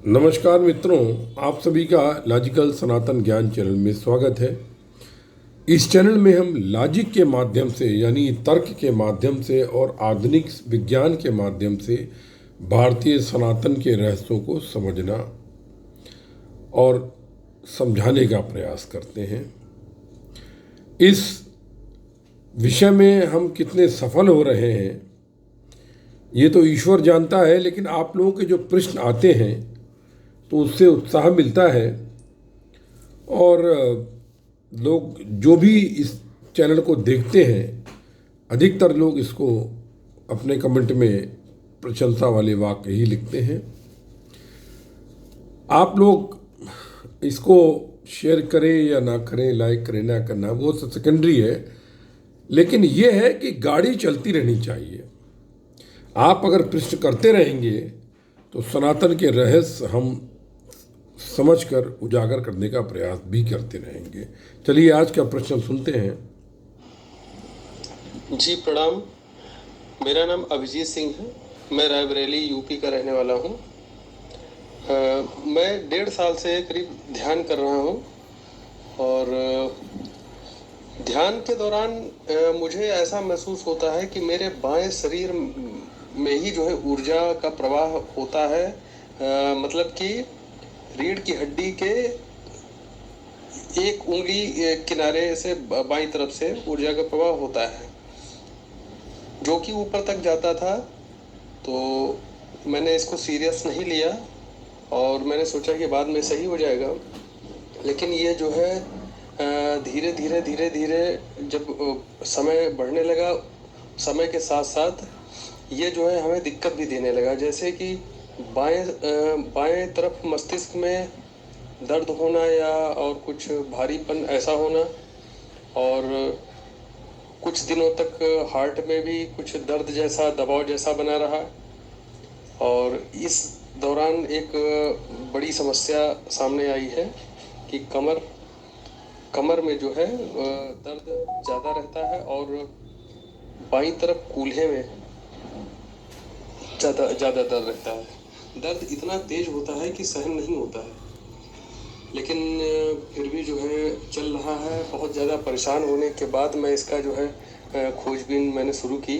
नमस्कार मित्रों, आप सभी का लॉजिकल सनातन ज्ञान चैनल में स्वागत है। इस चैनल में हम लॉजिक के माध्यम से यानी तर्क के माध्यम से और आधुनिक विज्ञान के माध्यम से भारतीय सनातन के रहस्यों को समझना और समझाने का प्रयास करते हैं। इस विषय में हम कितने सफल हो रहे हैं ये तो ईश्वर जानता है, लेकिन आप लोगों के जो प्रश्न आते हैं तो उससे उत्साह मिलता है और लोग जो भी इस चैनल को देखते हैं अधिकतर लोग इसको अपने कमेंट में प्रशंसा वाले वाक्य ही लिखते हैं। आप लोग इसको शेयर करें या ना करें, लाइक करें ना करना, वो सब सेकेंडरी है, लेकिन ये है कि गाड़ी चलती रहनी चाहिए। आप अगर प्रश्न करते रहेंगे तो सनातन के रहस्य हम समझकर उजागर करने का प्रयास भी करते रहेंगे। चलिए आज का प्रश्न सुनते हैं। जी प्रणाम, मेरा नाम अभिजीत सिंह है। मैं रायबरेली यूपी का रहने वाला हूँ। मैं 1.5 साल से करीब ध्यान कर रहा हूँ और ध्यान के दौरान मुझे ऐसा महसूस होता है कि मेरे बाएं शरीर में ही जो है ऊर्जा का प्रवाह होता है। मतलब कि रीढ़ की हड्डी के एक उंगली किनारे से बाईं तरफ से ऊर्जा का प्रवाह होता है, जो कि ऊपर तक जाता था। तो मैंने इसको सीरियस नहीं लिया और मैंने सोचा कि बाद में सही हो जाएगा। लेकिन ये जो है धीरे धीरे धीरे धीरे जब समय बढ़ने लगा, समय के साथ साथ ये जो है हमें दिक्कत भी देने लगा। जैसे कि बाएं तरफ मस्तिष्क में दर्द होना या और कुछ भारीपन ऐसा होना, और कुछ दिनों तक हार्ट में भी कुछ दर्द जैसा, दबाव जैसा बना रहा। और इस दौरान एक बड़ी समस्या सामने आई है कि कमर में जो है दर्द ज़्यादा रहता है और बाईं तरफ कूल्हे में ज़्यादा दर्द रहता है। दर्द इतना तेज होता है कि सहन नहीं होता है, लेकिन फिर भी जो है चल रहा है। बहुत ज़्यादा परेशान होने के बाद मैं इसका जो है खोजबीन मैंने शुरू की,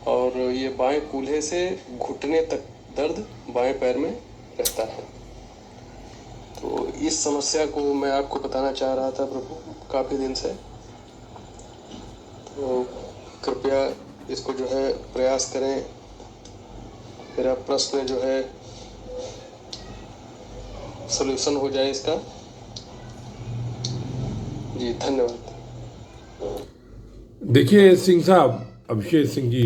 और ये बाएं कूल्हे से घुटने तक दर्द बाएं पैर में रहता है। तो इस समस्या को मैं आपको बताना चाह रहा था प्रभु, काफ़ी दिन से। तो कृपया इसको जो है प्रयास करें, मेरा प्रश्न जो है सॉल्यूशन हो जाए इसका। जी धन्यवाद। देखिए सिंह साहब, अभिषेक सिंह जी,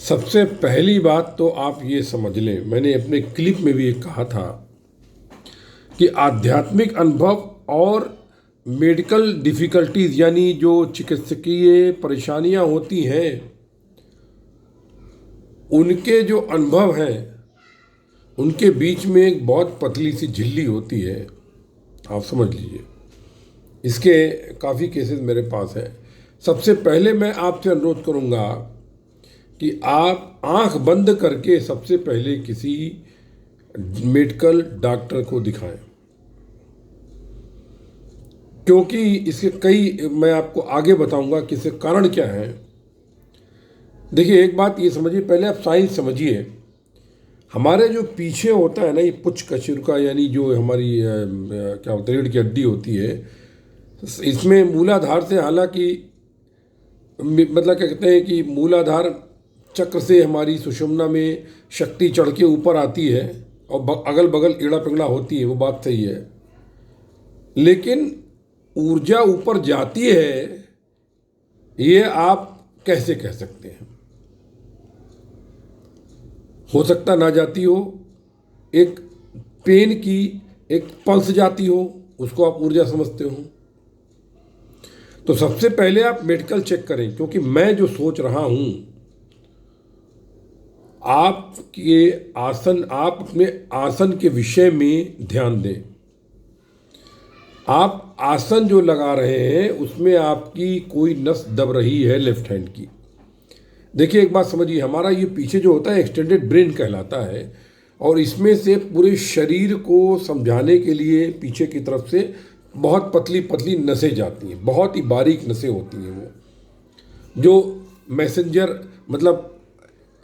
सबसे पहली बात तो आप ये समझ लें, मैंने अपने क्लिप में भी एक कहा था कि आध्यात्मिक अनुभव और मेडिकल डिफ़िकल्टीज यानी जो चिकित्सकीय परेशानियां होती हैं उनके जो अनुभव हैं उनके बीच में एक बहुत पतली सी झिल्ली होती है, आप समझ लीजिए। इसके काफ़ी केसेस मेरे पास हैं। सबसे पहले मैं आपसे अनुरोध करूंगा कि आप आंख बंद करके सबसे पहले किसी मेडिकल डॉक्टर को दिखाएं, क्योंकि इसके कई, मैं आपको आगे बताऊंगा कि इसके कारण क्या है। देखिए एक बात ये समझिए, पहले आप साइंस समझिए। हमारे जो पीछे होता है ना ये पुच्छ कशेरुका, यानी जो हमारी क्या होता है रीढ़ की हड्डी होती है, इसमें मूलाधार से, हालांकि मतलब क्या कहते हैं कि मूलाधार चक्र से हमारी सुषुम्ना में शक्ति चढ़ के ऊपर आती है और अगल बगल एड़ा पिंगड़ा होती है, वो बात सही है। लेकिन ऊर्जा ऊपर जाती है ये आप कैसे कह सकते हैं? हो सकता ना जाती हो, एक पेन की एक पल्स जाती हो, उसको आप ऊर्जा समझते हो। तो सबसे पहले आप मेडिकल चेक करें, क्योंकि मैं जो सोच रहा हूं, आपके आसन, आप अपने आसन के विषय में ध्यान दें। आप आसन जो लगा रहे हैं उसमें आपकी कोई नस दब रही है लेफ्ट हैंड की। देखिए एक बात समझिए, हमारा ये पीछे जो होता है एक्सटेंडेड ब्रेन कहलाता है, और इसमें से पूरे शरीर को समझाने के लिए पीछे की तरफ से बहुत पतली पतली नसें जाती हैं, बहुत ही बारीक नसें होती हैं वो, जो मैसेंजर मतलब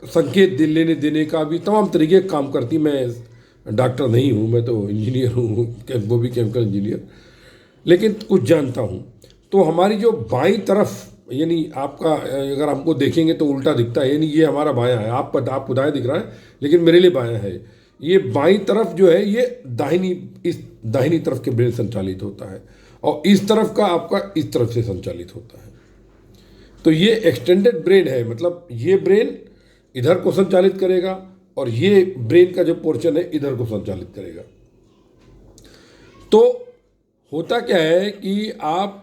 संकेत लेने देने का भी तमाम तरीके का काम करती। मैं डॉक्टर नहीं हूँ, मैं तो इंजीनियर हूँ, वो भी केमिकल इंजीनियर, लेकिन कुछ जानता हूँ। तो हमारी जो बाईं तरफ, यानी आपका अगर हमको देखेंगे तो उल्टा दिखता है, यानी ये हमारा बायां है, आप दाएं दिख रहा है लेकिन मेरे लिए बायां है। ये बाईं तरफ जो है ये इस दाहिनी तरफ के ब्रेन संचालित होता है, और इस तरफ का आपका इस तरफ से संचालित होता है। तो ये एक्सटेंडेड ब्रेन है, मतलब ये ब्रेन इधर को संचालित करेगा और ये ब्रेन का जो पोर्शन है इधर को संचालित करेगा। तो होता क्या है कि आप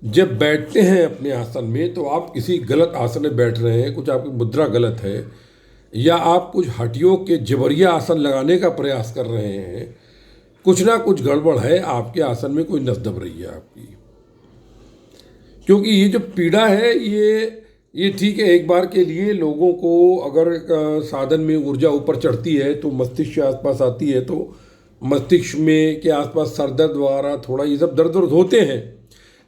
जब बैठते हैं अपने आसन में, तो आप किसी गलत आसन में बैठ रहे हैं, कुछ आपकी मुद्रा गलत है, या आप कुछ हड्डियों के जबरिया आसन लगाने का प्रयास कर रहे हैं, कुछ ना कुछ गड़बड़ है, आपके आसन में कोई नस दब रही है आपकी। क्योंकि ये जो पीड़ा है ये ठीक है, एक बार के लिए लोगों को अगर साधन में ऊर्जा ऊपर चढ़ती है तो मस्तिष्क के आसपास आती है, तो मस्तिष्क में के आसपास सर दर्द वगैरह थोड़ा ये सब दर्द होते हैं।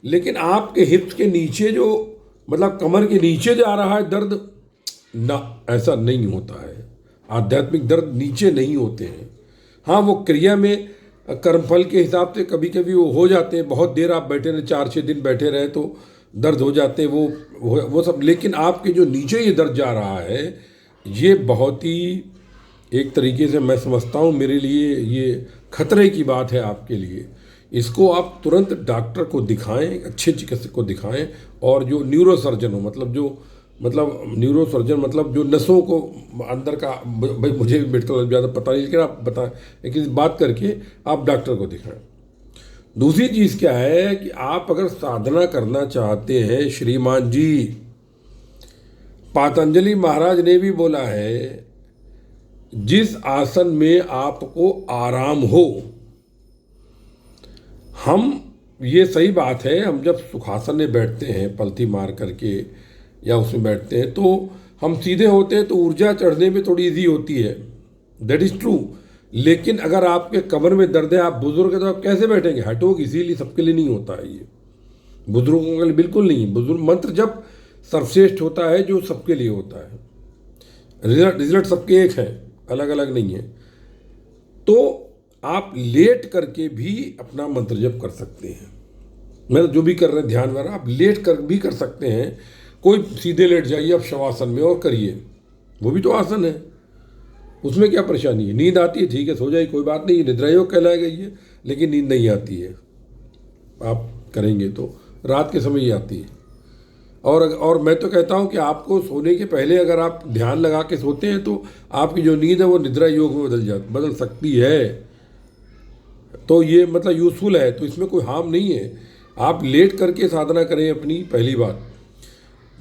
लेकिन आपके हिप्स के नीचे जो, मतलब कमर के नीचे जा रहा है दर्द, ना, ऐसा नहीं होता है। आध्यात्मिक दर्द नीचे नहीं होते हैं। हाँ, वो क्रिया में कर्मफल के हिसाब से कभी कभी वो हो जाते हैं, बहुत देर आप बैठे रहे, 4-6 दिन बैठे रहे तो दर्द हो जाते हैं, वो सब। लेकिन आपके जो नीचे ये दर्द जा रहा है, ये बहुत ही एक तरीके से मैं समझता हूँ मेरे लिए ये खतरे की बात है आपके लिए। इसको आप तुरंत डॉक्टर को दिखाएं, अच्छे चिकित्सक को दिखाएं, और जो न्यूरोसर्जन हो, मतलब जो नसों को अंदर का, भाई मुझे भी मेडिकल ज़्यादा पता नहीं, लेकिन आप बताएं, लेकिन बात करके आप डॉक्टर को दिखाएं। दूसरी चीज़ क्या है कि आप अगर साधना करना चाहते हैं, श्रीमान जी, पातंजलि महाराज ने भी बोला है, जिस आसन में आपको आराम हो। हम, ये सही बात है, हम जब सुखासन में बैठते हैं पलथी मार करके या उसमें बैठते हैं तो हम सीधे होते हैं तो ऊर्जा चढ़ने में थोड़ी ईजी होती है, दैट इज़ ट्रू। लेकिन अगर आपके कमर में दर्द है, आप बुजुर्ग हैं, तो आप कैसे बैठेंगे? हटोगे, इसीलिए सबके लिए नहीं होता है ये, बुजुर्गों के लिए बिल्कुल नहीं। बुजुर्ग मंत्र जब सर्वश्रेष्ठ होता है जो सबके लिए होता है, रिजल्ट सबके एक है, अलग अलग नहीं है। तो आप लेट करके भी अपना मंत्र जप कर सकते हैं, मतलब जो भी कर रहे हैं ध्यान वगैरह, आप लेट कर भी कर सकते हैं। कोई सीधे लेट जाइए आप शवासन में और करिए, वो भी तो आसन है, उसमें क्या परेशानी है? नींद आती है, ठीक है, सो जाइए, कोई बात नहीं, निद्रा योग कहलाएगा ये, लेकिन नींद नहीं आती है, आप करेंगे तो रात के समय ही आती है। और मैं तो कहता हूँ कि आपको सोने के पहले अगर आप ध्यान लगा के सोते हैं तो आपकी जो नींद है वो निद्रा योग में बदल सकती है। तो ये मतलब यूज़फुल है, तो इसमें कोई हार्म नहीं है। आप लेट करके साधना करें अपनी, पहली बात।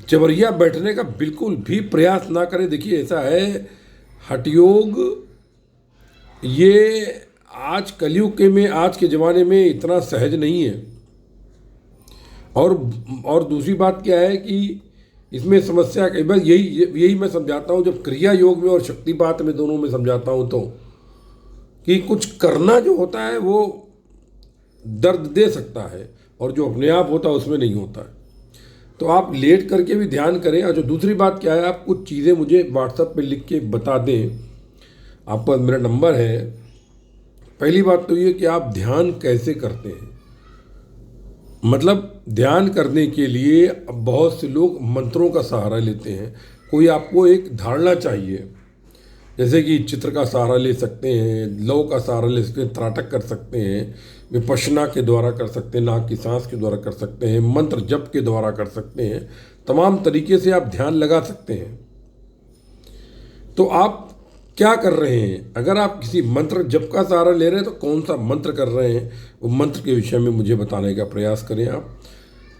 जबरिया बैठने का बिल्कुल भी प्रयास ना करें। देखिए ऐसा है, हठ योग ये आज कलयुग के में, आज के ज़माने में इतना सहज नहीं है। और दूसरी बात क्या है कि इसमें समस्या कई बार यही मैं समझाता हूँ, जब क्रिया योग में और शक्तिपात में दोनों में समझाता हूँ, तो कि कुछ करना जो होता है वो दर्द दे सकता है, और जो अपने आप होता है उसमें नहीं होता है। तो आप लेट करके भी ध्यान करें। और जो दूसरी बात क्या है, आप कुछ चीज़ें मुझे व्हाट्सएप पे लिख के बता दें, आप पर मेरा नंबर है। पहली बात तो ये कि आप ध्यान कैसे करते हैं, मतलब ध्यान करने के लिए बहुत से लोग मंत्रों का सहारा लेते हैं। कोई आपको एक धारणा चाहिए, जैसे कि चित्र का सहारा ले सकते हैं, लौ का सहारा ले सकते हैं, त्राटक कर सकते हैं, विपश्यना के द्वारा कर सकते हैं, नाक की सांस के द्वारा कर सकते हैं, मंत्र जप के द्वारा कर सकते हैं, तमाम तरीके से आप ध्यान लगा सकते हैं। तो आप क्या कर रहे हैं? अगर आप किसी मंत्र जप का सहारा ले रहे हैं तो कौन सा मंत्र कर रहे हैं, वो मंत्र के विषय में मुझे बताने का प्रयास करें आप।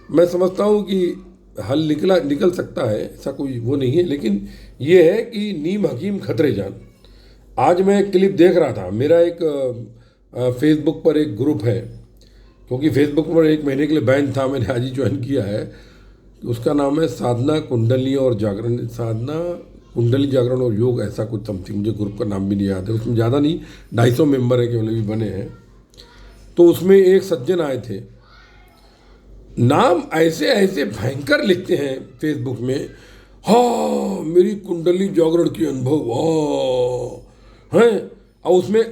मैं समझता हूँ कि हल निकल सकता है, ऐसा कोई वो नहीं है। लेकिन ये है कि नीम हकीम खतरे जान। आज मैं एक क्लिप देख रहा था, मेरा एक फेसबुक पर एक ग्रुप है, क्योंकि फेसबुक पर 1 महीने के लिए बैन था, मैंने आज ही ज्वाइन किया है। उसका नाम है साधना कुंडली और जागरण, साधना कुंडली जागरण और योग ऐसा कुछ समथिंग, मुझे ग्रुप का नाम भी नहीं याद है। उसमें ज़्यादा नहीं, 250 मेंबर है केवल अभी बने हैं। तो उसमें एक सज्जन आए थे, नाम ऐसे ऐसे भयंकर लिखते हैं फेसबुक में, हाँ मेरी कुंडली जागरण की अनुभव हाँ हैं, और उसमें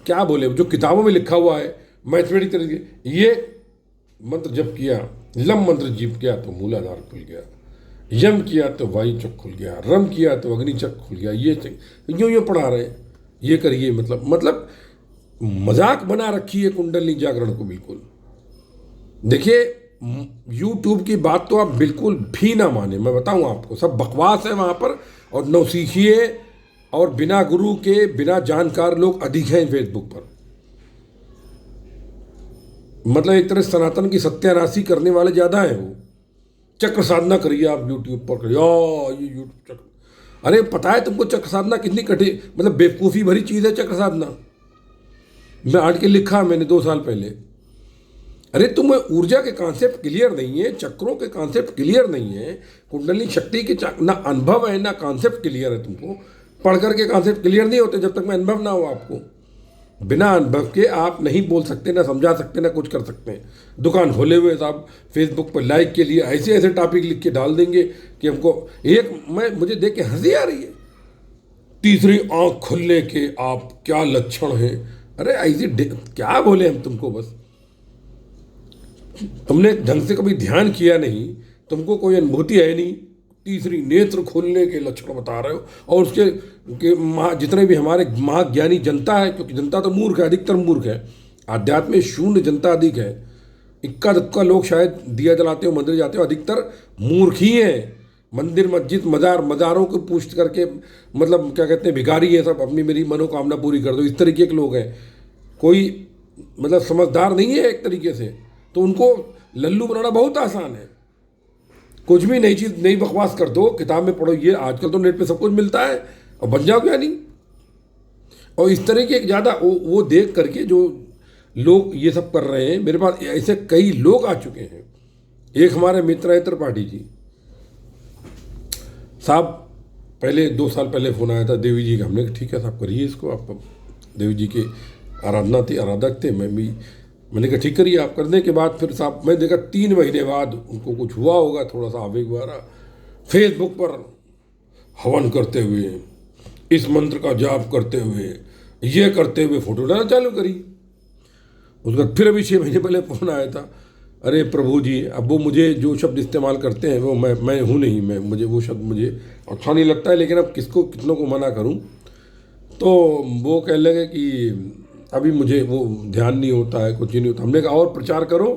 क्या बोले, जो किताबों में लिखा हुआ है मैथमेटिक तरीके, ये मंत्र जप किया, लम मंत्र जप किया तो मूलाधार खुल गया, यम किया तो वायु चक खुल गया, रम किया तो अग्नि चक खुल गया, ये यूँ यूँ पढ़ा रहे, ये करिए। मतलब मजाक बना रखी है कुंडली जागरण को बिल्कुल। देखिए YouTube की बात तो आप बिल्कुल भी ना माने, मैं बताऊं आपको, सब बकवास है वहाँ पर, और नौसीखिए और बिना गुरु के, बिना जानकार लोग अधिक हैं फेसबुक पर। मतलब एक तरह सनातन की सत्यानाशी करने वाले ज़्यादा हैं। वो चक्र साधना करिए आप YouTube पर, करिए ये YouTube चक्र, अरे पता है तुमको चक्र साधना कितनी कठिन, मतलब बेवकूफ़ी भरी चीज़ है चक्र साधना। मैं आर्ट के लिखा मैंने 2 साल पहले। अरे तुम्हें ऊर्जा के कॉन्सेप्ट क्लियर नहीं है, चक्रों के कॉन्सेप्ट क्लियर नहीं है, कुंडली शक्ति के ना अनुभव है ना कॉन्सेप्ट क्लियर है। तुमको पढ़ करके कॉन्सेप्ट क्लियर नहीं होते जब तक मैं अनुभव ना हो आपको। बिना अनुभव के आप नहीं बोल सकते, ना समझा सकते, ना कुछ कर सकते हैं। दुकान खोले हुए साहब फेसबुक पर लाइक के लिए ऐसे ऐसे टॉपिक लिख के डाल देंगे कि हमको मुझे देख के हंसी आ रही है, तीसरी आंख खुलने के आप क्या लक्षण हैं। अरे ऐसी क्या बोले हम तुमको, बस तुमने ढंग से कभी ध्यान किया नहीं, तुमको कोई अनुभूति है नहीं, तीसरी नेत्र खोलने के लक्षण बता रहे हो। और उसके जितने भी हमारे महाज्ञानी जनता है, क्योंकि जनता तो मूर्ख है, अधिकतर मूर्ख है, आध्यात्म में शून्य जनता अधिक है, इक्का दुक्का लोग शायद दिया जलाते हो, मंदिर जाते हो, अधिकतर मूर्ख ही हैं। मंदिर मस्जिद मज़ारों को पूछ करके, मतलब क्या कहते हैं, भिखारी है सब, अपनी मेरी मनोकामना पूरी कर दो, इस तरीके के लोग हैं। कोई मतलब समझदार नहीं है एक तरीके से, तो उनको लल्लू बनाना बहुत आसान है। कुछ भी नई चीज़, नई बकवास कर दो, किताब में पढ़ो, ये आजकल तो नेट पे सब कुछ मिलता है, और बन जाओ क्या नहीं। और इस तरह के ज़्यादा वो देख करके जो लोग ये सब कर रहे हैं, मेरे पास ऐसे कई लोग आ चुके हैं। एक हमारे मित्र है त्रिपाठी जी साहब, पहले 2 साल पहले फ़ोन आया था देवी जी का, हमने कहा ठीक है साहब करिए इसको, आप देवी जी के आराधक थे, मैंने कहा ठीक करिए आप। करने के बाद फिर साहब मैं देखा 3 महीने बाद उनको कुछ हुआ होगा, थोड़ा सा आवेग हुआ, फेसबुक पर हवन करते हुए, इस मंत्र का जाप करते हुए, ये करते हुए फोटो डालना चालू करी। उसका फिर अभी 6 महीने पहले फ़ोन आया था, अरे प्रभु जी, अब वो मुझे जो शब्द इस्तेमाल करते हैं वो मैं हूँ नहीं, मुझे वो शब्द मुझे अच्छा नहीं लगता है, लेकिन अब कितनों को मना करूँ। तो वो कह लगे कि अभी मुझे वो ध्यान नहीं होता है, कुछ ही नहीं होता। हमने कहा और प्रचार करो,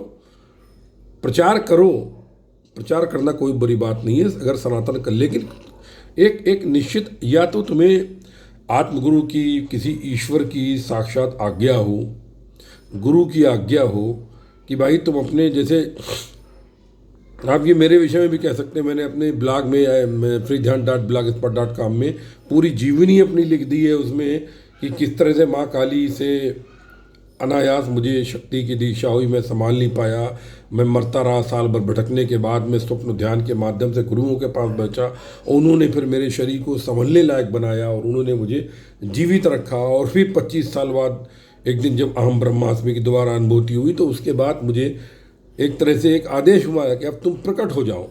प्रचार करना कोई बुरी बात नहीं है अगर सनातन कर, लेकिन एक निश्चित, या तो तुम्हें आत्मगुरु की, किसी ईश्वर की साक्षात आज्ञा हो, गुरु की आज्ञा हो कि भाई तुम अपने, जैसे आप ये मेरे विषय में भी कह सकते हैं, मैंने अपने ब्लॉग में freedhyan.blogspot.com में पूरी जीवनी अपनी लिख दी है, उसमें कि किस तरह से माँ काली से अनायास मुझे शक्ति की दीक्षा हुई, मैं संभाल नहीं पाया, मैं मरता रहा, साल भर भटकने के बाद मैं स्वप्न ध्यान के माध्यम से गुरुओं के पास बचा, उन्होंने फिर मेरे शरीर को संभलने लायक बनाया और उन्होंने मुझे जीवित रखा। और फिर 25 साल बाद एक दिन जब अहम ब्रह्मास्मि की दोबारा अनुभूति हुई, तो उसके बाद मुझे एक तरह से एक आदेश हुआ है कि अब तुम प्रकट हो जाओ।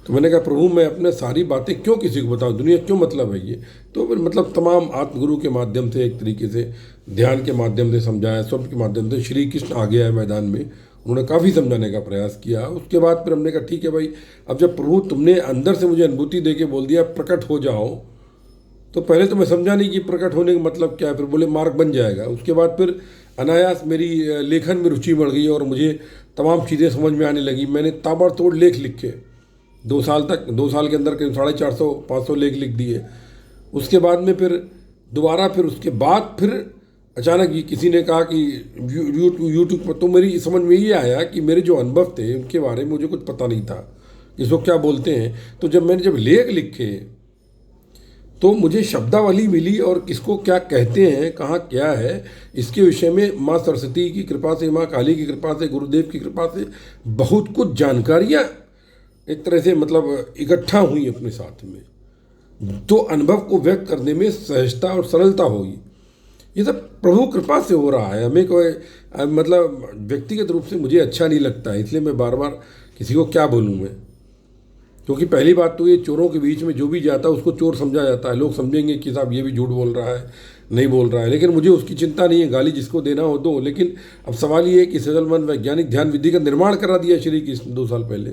तो मैंने कहा प्रभु मैं अपने सारी बातें क्यों किसी को बताऊं, दुनिया क्यों मतलब है ये। तो फिर मतलब तमाम आत्मगुरु के माध्यम से, एक तरीके से ध्यान के माध्यम से समझाया, स्वप्न के माध्यम से, श्री कृष्ण आ गया है मैदान में, उन्होंने काफ़ी समझाने का प्रयास किया। उसके बाद फिर हमने कहा ठीक है भाई, अब जब प्रभु तुमने अंदर से मुझे अनुभूति दे के बोल दिया प्रकट हो जाओ, तो पहले तो मैं समझा नहीं कि प्रकट होने का मतलब क्या है, फिर बोले मार्ग बन जाएगा। उसके बाद फिर अनायास मेरी लेखन में रुचि बढ़ गई और मुझे तमाम चीज़ें समझ में आने लगी। मैंने ताबड़तोड़ लेख लिखे 2 साल के अंदर करीब 450-500 लेख लिख दिए। उसके बाद में फिर दोबारा उसके बाद फिर अचानक ये किसी ने कहा कि यूट्यूब पर, तो मेरी समझ में ये आया कि मेरे जो अनुभव थे उनके बारे में मुझे कुछ पता नहीं था, इसको क्या बोलते हैं। तो जब लेख लिखे तो मुझे शब्दावली मिली और किसको क्या कहते हैं, कहाँ क्या है, इसके विषय में माँ सरस्वती की कृपा से, माँ काली की कृपा से, गुरुदेव की कृपा से बहुत कुछ जानकारियाँ एक तरह से मतलब इकट्ठा हुई अपने साथ में। तो अनुभव को व्यक्त करने में सहजता और सरलता होगी। ये सब प्रभु कृपा से हो रहा है। हमें कोई मतलब व्यक्तिगत रूप से मुझे अच्छा नहीं लगता है, इसलिए मैं बार बार किसी को क्या बोलूँ मैं। क्योंकि पहली बात तो ये चोरों के बीच में जो भी जाता है उसको चोर समझा जाता है। लोग समझेंगे कि साहब ये भी झूठ बोल रहा है, नहीं बोल रहा है, लेकिन मुझे उसकी चिंता नहीं है, गाली जिसको देना हो दो। लेकिन अब सवाल ये है कि सजलमन वैज्ञानिक ध्यान विधि का निर्माण करा दिया श्री कृष्ण 2 साल पहले,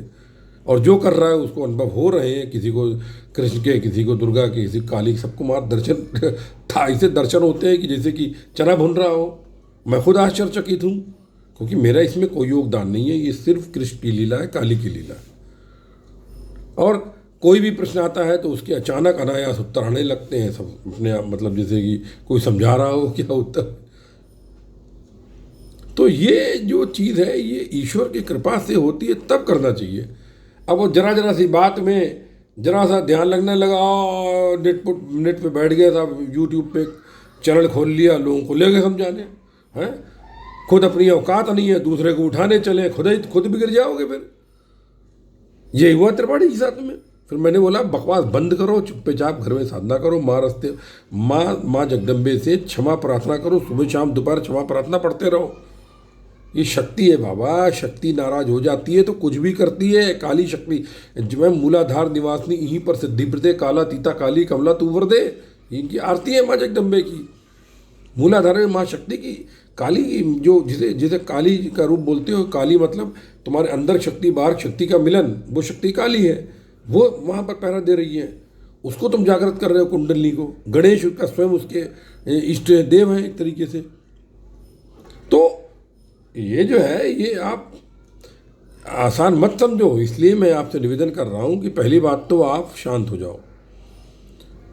और जो कर रहा है उसको अनुभव हो रहे हैं। किसी को कृष्ण के, किसी को दुर्गा के, किसी काली, सबको मार दर्शन था। ऐसे दर्शन होते हैं कि जैसे कि चना भुन रहा हो। मैं खुद आश्चर्यचकित हूँ, क्योंकि मेरा इसमें कोई योगदान नहीं है। ये सिर्फ कृष्ण की लीला है, काली की लीला है। और कोई भी प्रश्न आता है तो उसके अचानक अनायास उत्तर आने लगते हैं सब अपने आप, मतलब जैसे कि कोई समझा रहा हो क्या उत्तर। तो ये जो चीज़ है ये ईश्वर की कृपा से होती है, तब करना चाहिए। अब वो जरा सी बात में जरा सा ध्यान लगने लगा, नेट पे बैठ गया था, यूट्यूब पे चैनल खोल लिया, लोगों को ले गए समझाने हैं। खुद अपनी औकात नहीं है, दूसरे को उठाने चले, खुद बिगड़ जाओगे। फिर यही हुआ त्रिपाठी के साथ में। फिर मैंने बोला बकवास बंद करो, चुपचाप घर में साधना करो, माँ जगदम्बे से क्षमा प्रार्थना करो, सुबह शाम दोपहर क्षमा प्रार्थना पढ़ते रहो। ये शक्ति है बाबा। शक्ति नाराज हो जाती है तो कुछ भी करती है। काली शक्ति जो है, मूलाधार निवासनी यहीं पर सिद्धि प्रदे, काला तीता काली कमला तू वर दे, इनकी आरती है माँ जगदम्बे की। मूलाधार में माँ शक्ति की काली, जो जिसे काली का रूप बोलते हो, काली मतलब तुम्हारे अंदर शक्ति बाहर शक्ति का मिलन, वो शक्ति काली है। वो वहाँ पर पहरा दे रही है, उसको तुम जागृत कर रहे हो कुंडली को। गणेश का स्वयं उसके इष्ट देव हैं एक तरीके से। तो ये जो है ये आप आसान मत समझो। इसलिए मैं आपसे निवेदन कर रहा हूँ कि पहली बात तो आप शांत हो जाओ।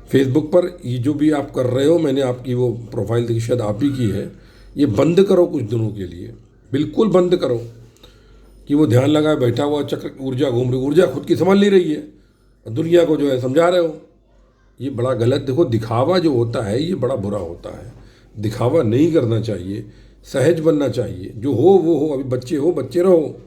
फेसबुक पर ये जो भी आप कर रहे हो, मैंने आपकी वो प्रोफाइल देखी, शायद आप ही की है, ये बंद करो कुछ दिनों के लिए, बिल्कुल बंद करो। कि वो ध्यान लगाए बैठा हुआ चक्र, ऊर्जा घूम रही, ऊर्जा खुद की संभल नहीं रही है, दुनिया को जो है समझा रहे हो। ये बड़ा गलत। देखो, दिखावा जो होता है ये बड़ा बुरा होता है। दिखावा नहीं करना चाहिए, सहज बनना चाहिए। जो हो वो हो। अभी बच्चे हो, बच्चे रहो।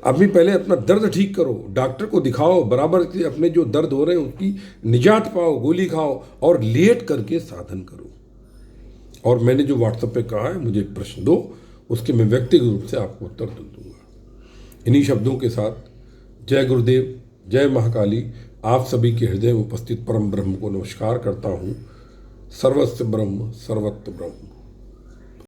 अभी पहले अपना दर्द ठीक करो, डॉक्टर को दिखाओ, बराबर से अपने जो दर्द हो रहे हैं उसकी निजात पाओ, गोली खाओ, और लेट करके साधन करो। और मैंने जो व्हाट्सएप पे कहा है, मुझे प्रश्न दो, उसके मैं व्यक्तिगत रूप से आपको उत्तर दूंगा। इन्हीं शब्दों के साथ जय गुरुदेव, जय महाकाली। आप सभी के हृदय में उपस्थित परम ब्रह्म को नमस्कार करता हूँ। सर्वस्य ब्रह्म, सर्वत्र ब्रह्म।